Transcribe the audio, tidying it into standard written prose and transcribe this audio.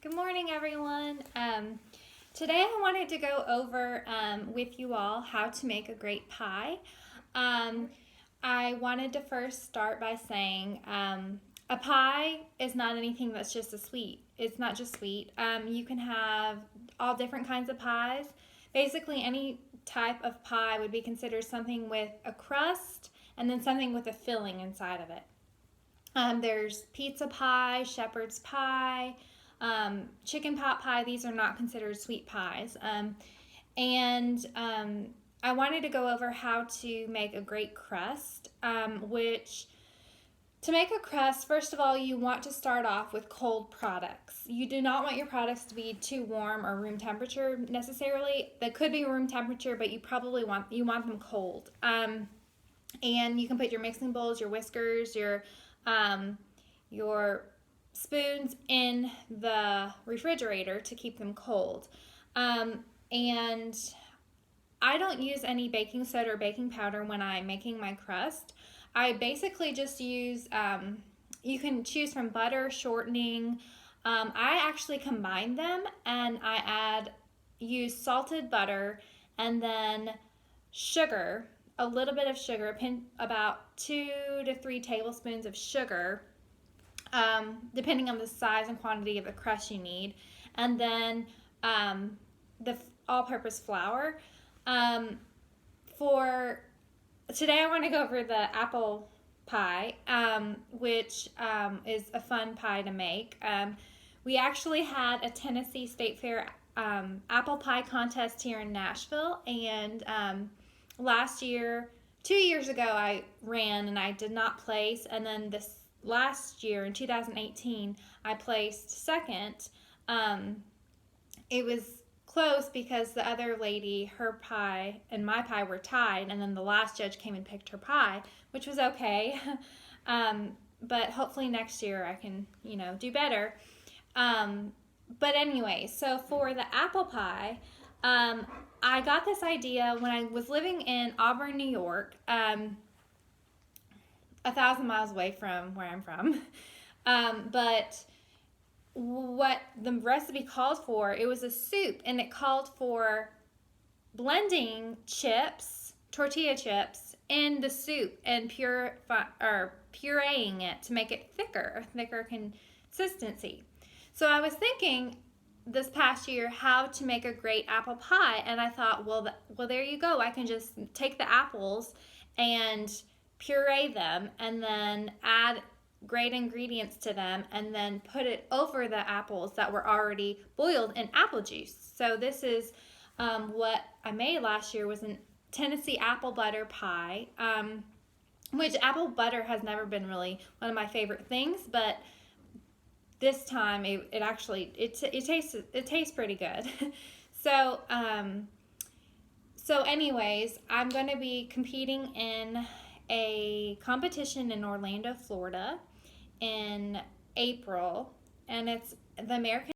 Good morning, everyone. Today I wanted to go over with you all how to make a great pie. Um, I wanted to first start by saying a pie is not anything that's just a sweet. It's not just sweet. You can have all different kinds of pies. Basically, any type of pie would be considered something with a crust and then something with a filling inside of it. There's pizza pie, shepherd's pie, chicken pot pie. These are not considered sweet pies. And I wanted to go over how to make a great crust, which to make a crust, first of all, you want to start off with cold products. You do not want your products to be too warm or room temperature necessarily. They could be room temperature, but you want them cold. And you can put your mixing bowls, your whiskers, your spoons in the refrigerator to keep them cold. And I don't use any baking soda or baking powder when I'm making my crust. I basically just use, you can choose from butter, shortening. I actually combine them and use salted butter and then sugar, a little bit of sugar, about 2 to 3 tablespoons of sugar, depending on the size and quantity of the crust you need, and then the all-purpose flour. For today, I want to go over the apple pie, which is a fun pie to make. We actually had a Tennessee State Fair apple pie contest here in Nashville, and last year, 2 years ago, I ran and I did not place, and then this last year in 2018, I placed second. It was close because the other lady, her pie and my pie were tied, and then the last judge came and picked her pie, which was okay. But hopefully next year I can, do better. But anyway, so for the apple pie, I got this idea when I was living in Auburn, New York, 1,000 miles away from where I'm from. But what the recipe called for, it was a soup, and it called for blending chips, tortilla chips, in the soup and pureeing it to make it thicker consistency. So I was thinking this past year how to make a great apple pie, and I thought, well, there you go. I can just take the apples and puree them and then add great ingredients to them and then put it over the apples that were already boiled in apple juice. So this is what I made last year, was a Tennessee apple butter pie, which apple butter has never been really one of my favorite things, but this time it tastes pretty good. So anyways, I'm going to be competing in a competition in Orlando, Florida in April, and it's the American